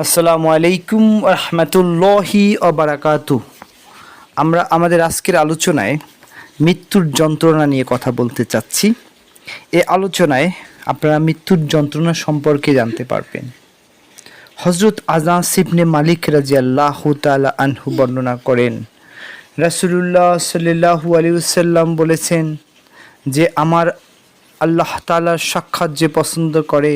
আসসালামু আলাইকুম রহমতুল্লাহি বারাকাতু। আমরা আমাদের আজকের আলোচনায় মৃত্যুর যন্ত্রণা নিয়ে কথা বলতে চাচ্ছি। এই আলোচনায় আপনারা মৃত্যুর যন্ত্রণা সম্পর্কে জানতে পারবেন। হজরত আনাস ইবনে মালিক রাদিয়াল্লাহু তাআলা আনহু বর্ণনা করেন, রাসূলুল্লাহ সাল্লাল্লাহু আলাইহি ওয়াসাল্লাম বলেছেন যে আমার আল্লাহ তাআলার সাক্ষাৎ যে পছন্দ করে,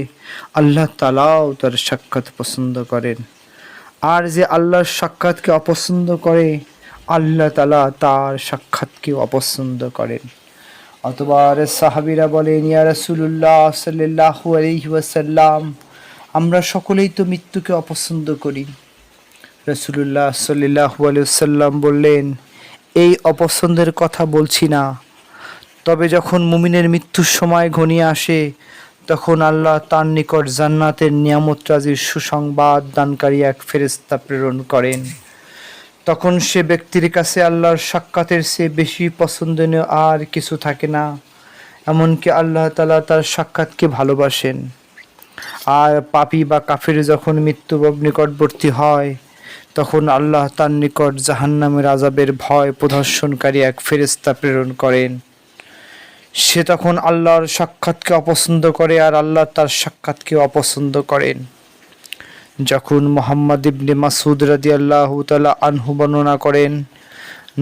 আল্লাহ তাআলাও তার সাক্ষাৎ পছন্দ করেন। আর যে আল্লাহর সাক্ষাৎকে অপছন্দ করে, আল্লাহ তাআলা তার সাক্ষাৎকে অপছন্দ করেন। অথবা সাহাবীরা বলেন, ইয়া রাসূলুল্লাহ সাল্লাল্লাহু আলাইহি ওয়াসাল্লাম, আমরা সকলেই তো মৃত্যুকে অপছন্দ করি। রাসূলুল্লাহ সাল্লাল্লাহু আলাইহি ওয়াসাল্লাম বললেন, এই অপছন্দের কথা বলছি না, তবে যখন মুমিনের মৃত্যুর সময় ঘনিয়ে আসে তখন আল্লাহ তার নিকট জান্নাতের নিয়ামত রাজির সুসংবাদ দানকারী এক ফেরেশতা প্রেরণ করেন। তখন সে ব্যক্তির কাছে আল্লাহর সাক্ষাতের চেয়ে বেশি পছন্দনীয় আর কিছু থাকে না। এমনকি আল্লাহ তাআলা তার সাক্ষাৎকে ভালোবাসেন। আর পাপী বা কাফির যখন মৃত্যু নিকটবর্তী হয় তখন আল্লাহ তার নিকট জাহান্নামের আযাবের ভয় প্রদর্শনকারী এক ফেরেশতা প্রেরণ করেন। সে তখন আল্লাহর সাক্ষাৎকে অপছন্দ করে আর আল্লাহ তার সাক্ষাৎকে অপছন্দ করেন। যখন মুহাম্মদ ইবনে মাসউদ রাদিয়াল্লাহু তাআলা আনহু বর্ণনা করেন,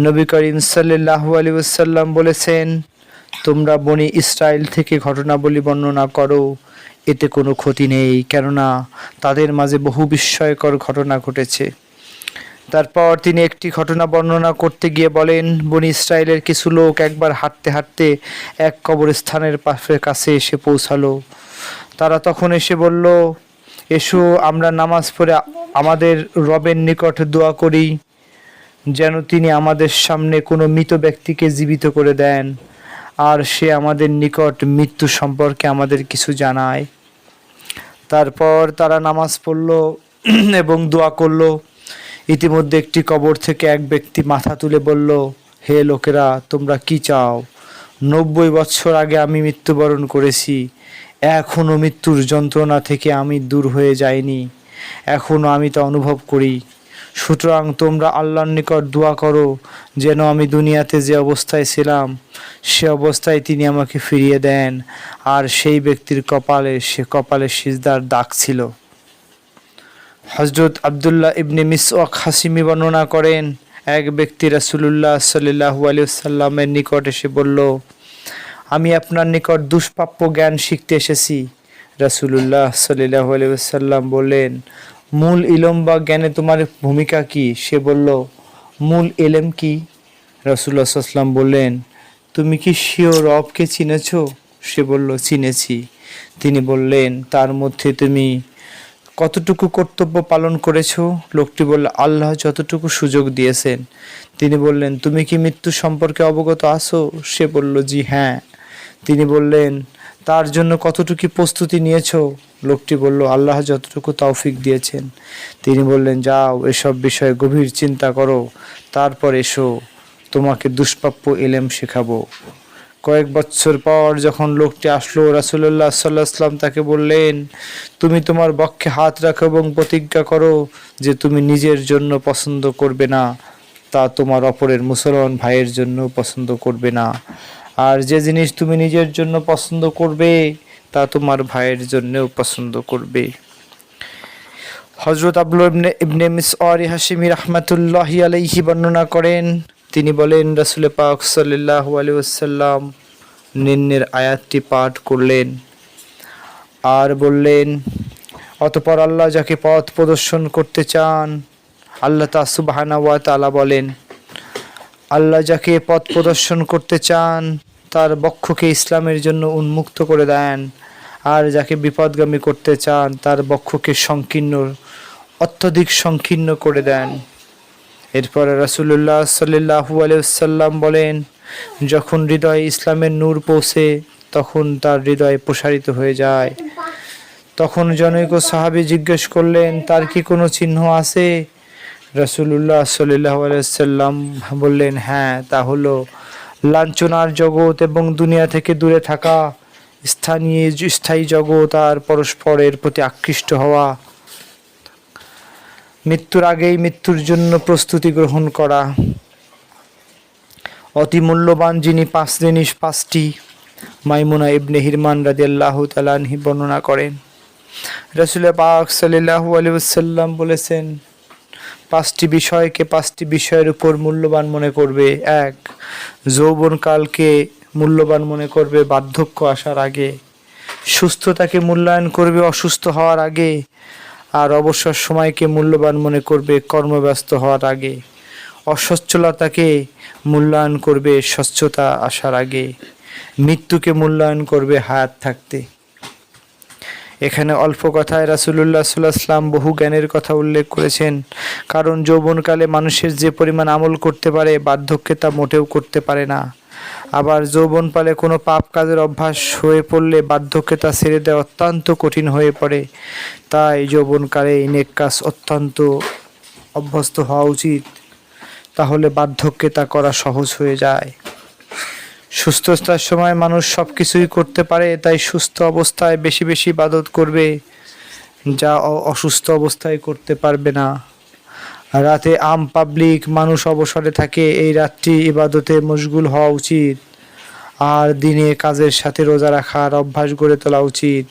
নবী করিম সাল্লাল্লাহু আলাইহি ওয়াসাল্লাম বলেছেন, তোমরা বনি ইসরাইল থেকে ঘটনাবলী বর্ণনা করো, এতে কোনো ক্ষতি নেই, কেননা তাদের মাঝে বহু বিস্ময়কর ঘটনা ঘটেছে। তারপর তিনি একটি ঘটনা বর্ণনা করতে গিয়ে বলেন, বনি ইসরায়েলের কিছু লোক একবার হাঁটতে হাঁটতে এক কবরস্থানের কাছে এসে পৌঁছালো। তারা তখন এসে বলল, এসো আমরা নামাজ পড়ে আমাদের রবের নিকট দোয়া করি যেন তিনি আমাদের সামনে কোনো মৃত ব্যক্তিকে জীবিত করে দেন আর সে আমাদের নিকট মৃত্যু সম্পর্কে আমাদের কিছু জানায়। তারপর তারা নামাজ পড়ল এবং দোয়া করলো। ইতিমধ্যে একটি কবর থেকে এক ব্যক্তি মাথা তুলে বলল, হে লোকেরা, তোমরা কি চাও? 90 বছর আগে আমি মৃত্যুবরণ করেছি, এখনও মৃত্যুর যন্ত্রণা থেকে আমি দূর হয়ে যাইনি, এখনও আমি তা অনুভব করি। সুতরাং তোমরা আল্লাহর নিকট দোয়া করো যেন আমি দুনিয়াতে যে অবস্থায় ছিলাম সে অবস্থায় তিনি আমাকে ফিরিয়ে দেন। আর সেই ব্যক্তির কপালে সিজদার দাগ ছিল। হযরত আব্দুল্লাহ ইবনে মিসওয়াক হাশিমি বর্ণনা করেন, এক ব্যক্তি রাসূলুল্লাহ সাল্লাল্লাহু আলাইহি ওয়াসাল্লামের নিকট এসে বলল, আমি আপনার নিকট দুষ্প্রাপ্য জ্ঞান শিখতে এসেছি। রাসূলুল্লাহ সাল্লাল্লাহু আলাইহি ওয়াসাল্লাম বললেন, মূল ইলম বা জ্ঞানে তোমার ভূমিকা কি? সে বলল, মূল ইলম কি? রাসূলুল্লাহ সাল্লাল্লাহু আলাইহি ওয়াসাল্লাম বললেন, তুমি কি স্বীয় রবকে চিনেছো? সে বলল, চিনেছি। তিনি বললেন, তার মধ্যে তুমি কতটুকু কর্তব্য পালন করেছো? লোকটি বলল, আল্লাহ যতটুকু সুযোগ দিয়েছেন। তিনি বললেন, তুমি কি মৃত্যু সম্পর্কে অবগত আছো? সে বলল, জি হ্যাঁ। তিনি বললেন, তার জন্য কতটুকু প্রস্তুতি নিয়েছো? লোকটি বলল, আল্লাহ যতটুকু তৌফিক দিয়েছেন। তিনি বললেন, যাও এসব বিষয়ে গভীর চিন্তা করো, তারপর এসো, তোমাকে দুষ্প্রাপ্য ইলম শেখাবো। কয়েক বছর পর যখন লোকটি আসলো, রাসূলুল্লাহ সাল্লাল্লাহু আলাইহি ওয়াসাল্লাম তাকে বললেন, তুমি তোমার বক্ষে হাত রাখো এবং প্রতিজ্ঞা করো যে তুমি নিজের জন্য পছন্দ করবে না, তা তোমার অপরের মুসলমান ভাইয়ের জন্য পছন্দ করবে না। আর যে জিনিস তুমি নিজের জন্য পছন্দ করবে তা তোমার ভাইয়ের জন্যও পছন্দ করবে। হযরত আব্দুল্লাহ ইবনে মিসওয়ার হাশিমি রাহমাতুল্লাহি আলাইহি বর্ণনা করেন, তিনি বলেন, রাসূল পাক সাল্লাল্লাহু আলাইহি ওয়াসাল্লাম নিম্নের আয়াতটি পাঠ করলেন আর বললেন, অতঃপর আল্লাহ যাকে পথ প্রদর্শন করতে চান, আল্লাহ সুবহানাহু ওয়া তাআলা বলেন, আল্লাহ যাকে পথ প্রদর্শন করতে চান তার বক্ষকে ইসলামের জন্য উন্মুক্ত করে দেন, আর যাকে বিপদগামী করতে চান তার বক্ষকে অত্যধিক সংকীর্ণ করে দেন। এরপরে রাসূলুল্লাহ সাল্লাল্লাহু আলাইহি ওয়াসাল্লাম বলেন, যখন হৃদয়ে ইসলামের নূর পৌঁছে তখন তার হৃদয় প্রসারিত হয়ে যায়। তখন জনৈক সাহাবী জিজ্ঞেস করলেন, তার কি কোনো চিহ্ন আছে? রাসূলুল্লাহ সাল্লাল্লাহু আলাইহি ওয়াসাল্লাম বললেন, হ্যাঁ, তা হলো লাঞ্ছনার জগৎ এবং দুনিয়া থেকে দূরে থাকা, স্থায়ী জগৎ আর পরস্পরের প্রতি আকৃষ্ট হওয়া। মৃত্যুর আগেই মৃত্যুর জন্য প্রস্তুতি গ্রহণ করা। অতি মূল্যবান যিনি পাঁচটি মাইমুনা ইবনে হিরমান রাদিয়াল্লাহু তাআলা আনহা বর্ণনা করেন, রাসূল পাক সাল্লাল্লাহু আলাইহি ওয়াসাল্লাম বলেছেন, পাঁচটি বিষয়ের উপর মূল্যবান মনে করবে। এক, যৌবনকালকে মূল্যবান মনে করবে বার্ধক্য আসার আগে। সুস্থতাকে মূল্যায়ন করবে অসুস্থ হওয়ার আগে। আর অবসর সময়কে মূল্যবান মনে করবে কর্মব্যস্ত হওয়ার আগে। অসচ্ছলতাকে মূল্যায়ন করবে স্বচ্ছতা আসার আগে। মৃত্যুকে মূল্যায়ন করবে হায়াত থাকতে। এখানে অল্প কথায় রাসূলুল্লাহ সাল্লাল্লাহু আলাইহি ওয়াসাল্লাম বহু জ্ঞানের কথা উল্লেখ করেছেন। কারণ যৌবনকালে মানুষের যে পরিমাণ আমল করতে পারে, বার্ধক্যে তা মোটেও করতে পারে না। আবার যৌবনকালে কোনো পাপ কাজের অভ্যাস হয়ে পড়লে বার্ধক্যে তা ছেড়ে দেওয়া অত্যন্ত কঠিন হয়ে পড়ে। তাই যৌবনকালে এই নেক কাজ অত্যন্ত অভ্যস্ত হওয়া উচিত, তাহলে বার্ধক্যে তা করা সহজ হয়ে যায়। সুস্থতার সময় মানুষ সব কিছুই করতে পারে, তাই সুস্থ অবস্থায় বেশি বেশি ইবাদত করবে, যা অসুস্থ অবস্থায় করতে পারবে না। রাতে পাবলিক মানুষ অবসরে থাকে, এই রাতটি ইবাদতে মশগুল হওয়া উচিত। আর দিনে কাজের সাথে রোজা রাখার অভ্যাস গড়ে তোলা উচিত,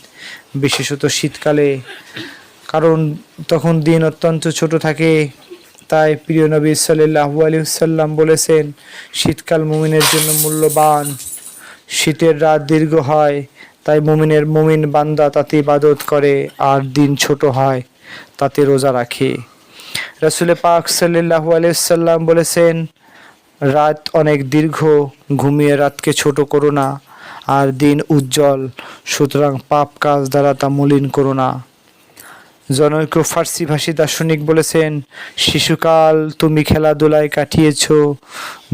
বিশেষত শীতকালে, কারণ তখন দিন অত্যন্ত ছোট থাকে। তাই প্রিয় নবী সাল্লাল্লাহু আলাইহি ওয়াসাল্লাম বলেছেন, শীতকাল মুমিনের জন্য মূল্যবান। শীতের রাত দীর্ঘ হয়, তাই মুমিন বান্দা তাতে ইবাদত করে, আর দিন ছোট হয় তাতে রোজা রাখে। রাসূল পাক সাল্লাল্লাহু আলাইহি ওয়াসাল্লাম বলেছেন, রাত অনেক দীর্ঘ, ঘুমিয়ে রাতকে ছোট করো না, আর দিন উজ্জ্বল, সুতরাং পাপ কাজ দ্বারা তা মলিন করো না। জনৈক ফার্সি ভাষী দার্শনিক বলেছেন, শিশুকাল তুমি খেলাধুলায় কাটিয়েছ,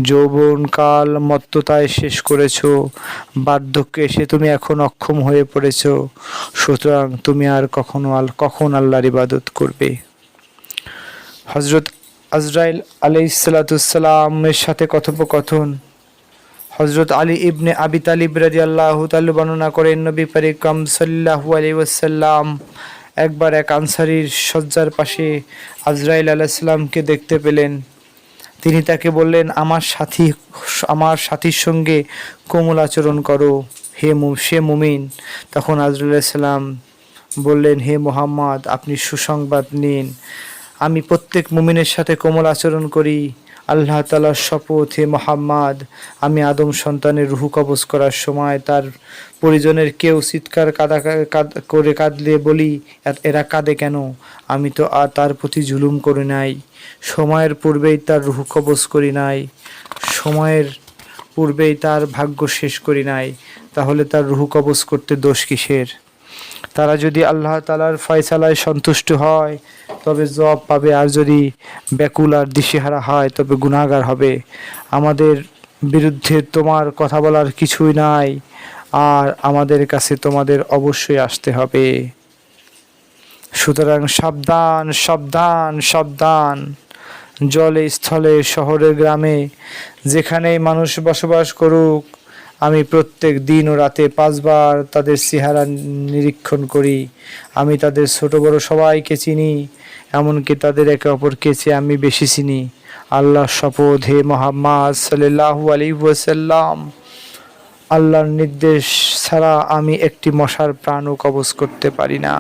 যৌবনকাল মত্ততায় শেষ করেছ, বার্ধক্যে এসে তুমি এখন অক্ষম হয়ে পড়েছ, সুতরাং তুমি আর কখন আল্লাহর ইবাদত করবে। হযরত আজরাইল আলাইহিসসালামের সাথে কথোপকথন। হযরত আলী ইবনে আবি তালিব রাদিয়াল্লাহু তাআলা বর্ণনা করেন, নবী পারিকাম সাল্লাল্লাহু আলাইহি ওয়াসাল্লাম একবার এক আনসারীর শয্যার পাশে আজরাইল আলাইহিস সালামকে দেখতে পেলেন। তিনি তাকে বললেন, আমার সাথীর সঙ্গে কোমল আচরণ করো, সে মুমিন। তখন আজরাইল আলাইহিস সালাম বললেন, হে মুহাম্মদ, আপনি সুসংবাদ নিন, আমি প্রত্যেক মুমিনের সাথে কোমল আচরণ করি। আল্লাহ তাআলার শপথ, হে মুহাম্মদ, আমি আদম সন্তানের রূহ কবজ করার সময় তার পরিজনের কেউ চিৎকার করে কাঁদলে বলি, এরা কাঁদে কেন? আমি তো আর তার প্রতি জুলুম করি নাই, সময়ের পূর্বেই তার রূহ কবজ করি নাই, সময়ের পূর্বেই তার ভাগ্য শেষ করি নাই, তাহলে তার রূহ কবজ করতে দোষ কিসের? তারা যদি আল্লাহ তাআলার ফয়সালায় সন্তুষ্ট হয় তবে জবাব পাবে, আর যদি ব্যাকুল আর দিশেহারা হয় তবে গুনাহগার হবে। আমাদের বিরুদ্ধে তোমার কথা বলার কিছুই নাই, আর আমাদের কাছে তোমাদের অবশ্যই আসতে হবে। সুতরাং সাবধান, সাবধান, সাবধান। জলে স্থলে শহরে গ্রামে যেখানেই মানুষ বসবাস করুক, আমি প্রত্যেক দিন ও রাতে 5 বার তাদের চেহারা নিরীক্ষণ করি। আমি তাদের ছোট বড় সবাইকে চিনি, এমনকি তাদের একে অপরকে চেয়ে আমি বেশি চিনি। আল্লাহর শপথ, হে মুহাম্মদ সাল্লাল্লাহু আলাইহি ওয়াসাল্লাম, আল্লাহর নির্দেশ ছাড়া আমি একটি মশার প্রাণও কবজ করতে পারি না।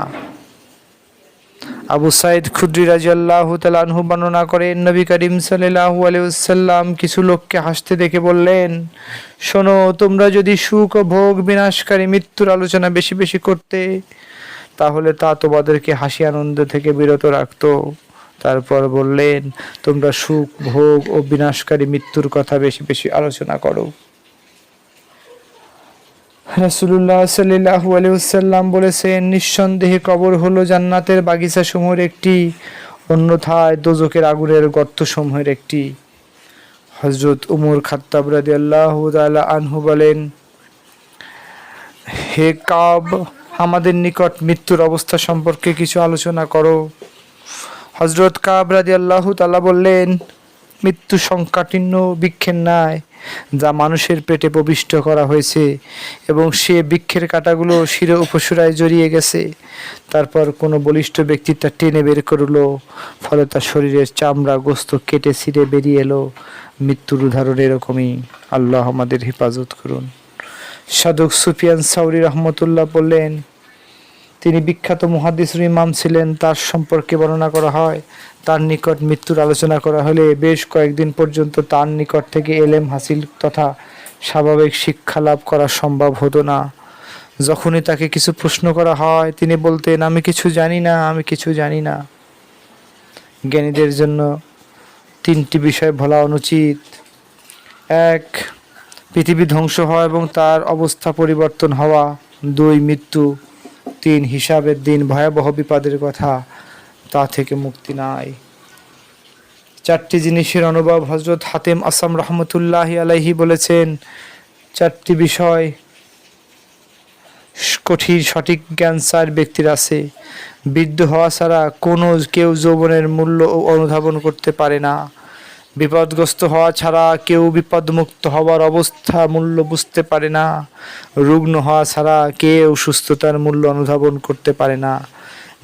আবু সাইদ খুদরি রাদিয়াল্লাহু তাআলা আনহু বর্ণনা করেন, নবী করিম সাল্লাল্লাহু আলাইহি ওয়াসাল্লাম কিছু লোককে হাসতে দেখে বললেন, শোনো, তোমরা যদি সুখ ও ভোগ বিনাশকারী মৃত্যুর আলোচনা বেশি বেশি করতে, তাহলে তা তোমাদেরকে হাসি আনন্দ থেকে বিরত রাখতো। তারপর বললেন, তোমরা সুখ ভোগ ও বিনাশকারী মৃত্যুর কথা বেশি বেশি আলোচনা করো। রাসূলুল্লাহ সাল্লাল্লাহু আলাইহি ওয়াসাল্লাম বলেছেন, নিঃসন্দেহে কবর হলো জান্নাতের বাগিচা সমূহের একটি, অন্যথায় দোজখের আগুনের গর্ত সমূহের একটি। হযরত উমর খাত্তাব রাদিয়াল্লাহু তাআলা আনহু বলেন, হে কাব, আমাদের নিকট মৃত্যুর অবস্থা সম্পর্কে কিছু আলোচনা করো। হযরত কাব রাদিয়াল্লাহু তাআলা বললেন, মৃত্যু সংকাঠিন্য বৃক্ষের ন্যায় যা মানুষের পেটে প্রবিষ্ট করা হয়েছে এবং সে বৃক্ষের কাঁটাগুলো শিরে উপশিরায় জড়িয়ে গেছে। তারপর কোনো বলিষ্ঠ ব্যক্তি তা টেনে বের করলো, ফলে তার শরীরের চামড়া গোস্ত কেটে ছিঁড়ে বেরিয়ে এলো। মৃত্যুর উদাহরণ এরকমই। আল্লাহ আমাদের হেফাজত করুন। সাধক সুফিয়ান সাউরি রহমতুল্লাহ বললেন, তিনি বিখ্যাত মুহাদ্দিসুল ইমাম ছিলেন। তার সম্পর্কে বর্ণনা করা হয়, তার নিকট মৃত্যুর আলোচনা করা হলে বেশ কয়েকদিন পর্যন্ত তার নিকট থেকে এলেম হাসিল তথা স্বাভাবিক শিক্ষা লাভ করা সম্ভব হতো না। যখনই তাকে কিছু প্রশ্ন করা হয় তিনি বলতেন, আমি কিছু জানি না, আমি কিছু জানি না। জ্ঞানীদের জন্য তিনটি বিষয় বলা অনুচিত: এক, পৃথিবী ধ্বংস হওয়া এবং তার অবস্থা পরিবর্তন হওয়া; দুই, মৃত্যু; তিন, হিসাবের দিন, ভয়াবহ বিপদের কথা, তা থেকে মুক্তি নাই। চারটি জিনিসের অনুভব হযরত হাতেম আসাম রহমতুল্লাহি আলাইহি বলেছেন, চারটি বিষয় কঠিন সঠিক জ্ঞান চার ব্যক্তির আছে। বৃদ্ধ হওয়া ছাড়া কোনো কেউ যৌবনের মূল্য অনুধাবন করতে পারে না। বিপদগ্রস্ত হওয়া ছাড়া কেউ বিপদমুক্ত হওয়ার অবস্থা মূল্য বুঝতে পারে না। রুগ্ন হওয়া ছাড়া কেউ সুস্থতার মূল্য অনুধাবন করতে পারে না।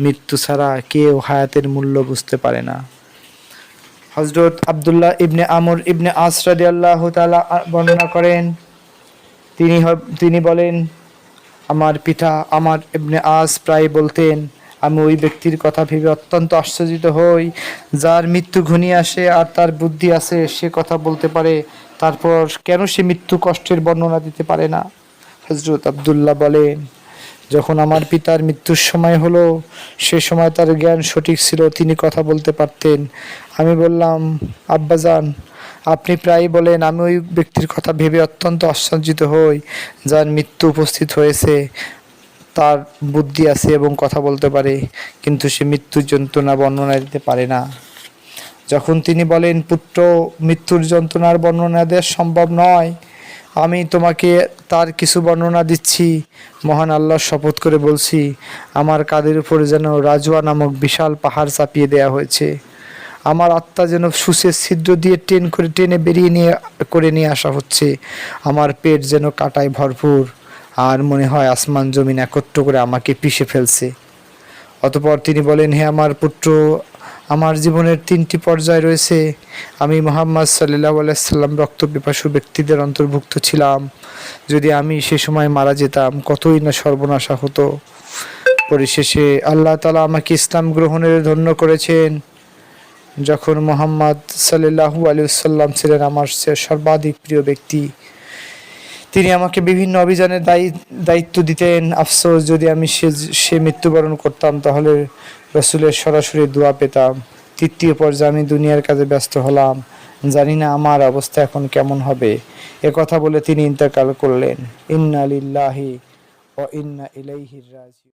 মৃত্যু ছাড়া কেউ হায়াতের মূল্য বুঝতে পারে না। হযরত আব্দুল্লাহ ইবনে আমর ইবনে আস রাদিয়াল্লাহু তাআলা বর্ণনা করেন, তিনি বলেন, আমার পিতা আমার ইবনে আস প্রায় বলতেন, আমি ওই ব্যক্তির কথা ভেবে অত্যন্ত আশ্চর্যিত হই যার মৃত্যু ঘনিয়ে আসে আর তার বুদ্ধি আছে, সে কথা বলতে পারে, তারপর কেন সে মৃত্যু কষ্টের বর্ণনা দিতে পারে না। হযরত আব্দুল্লাহ বলেন, যখন আমার পিতার মৃত্যুর সময় হলো সে সময় তার জ্ঞান সঠিক ছিল, তিনি কথা বলতে পারতেন। আমি বললাম, আব্বাজান, আপনি প্রায়ই বলেন, আমি ওই ব্যক্তির কথা ভেবে অত্যন্ত আশ্চর্যিত হই যার মৃত্যু উপস্থিত হয়েছে, তার বুদ্ধি আছে এবং কথা বলতে পারে, কিন্তু সে মৃত্যুর যন্ত্রণা বর্ণনা দিতে পারে না। যখন তিনি বলেন, পুত্র, মৃত্যুর যন্ত্রণার বর্ণনা দেওয়া সম্ভব নয়, আমি তোমাকে তার কিছু বর্ণনা দিচ্ছি। মহান আল্লাহর শপথ করে বলছি, আমার কাঁধের উপর যেন রাজওয়া নামক বিশাল পাহাড় চাপিয়ে দেয়া হয়েছে। আমার আত্মা যেন সূচের ছিদ্র দিয়ে টেনে বেরিয়ে নিয়ে আসা হচ্ছে। আমার পেট যেন কাঁটায় ভরপুর, আর মনে হয় আসমান জমিন একত্র করে আমাকে পিষে ফেলছে। অতঃপর তিনি বলেন, হে আমার পুত্র, আমার জীবনের তিনটি পর্যায় রয়েছে। আমি মুহাম্মদ সাল্লাল্লাহু আলাইহি সাল্লাম রক্ত পিপাসু ব্যক্তিদের অন্তর্ভুক্ত ছিলাম। যদি আমি সে সময় মারা যেতাম কতই না সর্বনাশা হতো। পরিশেষে আল্লাহ তাআলা আমাকে ইসলাম গ্রহণের ধন্য করেছেন। যখন মুহাম্মদ সাল্লাল্লাহু আলাইহি সাল্লাম ছিলেন আমার সর্বাধিক প্রিয় ব্যক্তি, তিনি আমাকে বিভিন্ন অভিযানের দায়িত্ব দিতেন। আফসোস, যদি আমি সে মৃত্যুবরণ করতাম তাহলে রাসূলের সরাসরি দোয়া পেতাম। তৃতীয় পর্যায়ে আমি দুনিয়ার কাজে ব্যস্ত হলাম, জানি না আমার অবস্থা এখন কেমন হবে। কথা বলে তিনি ইন্তেকাল করলেন। ইন্না লিল্লাহি ওয়া ইন্না ইলাইহি রাজিউন।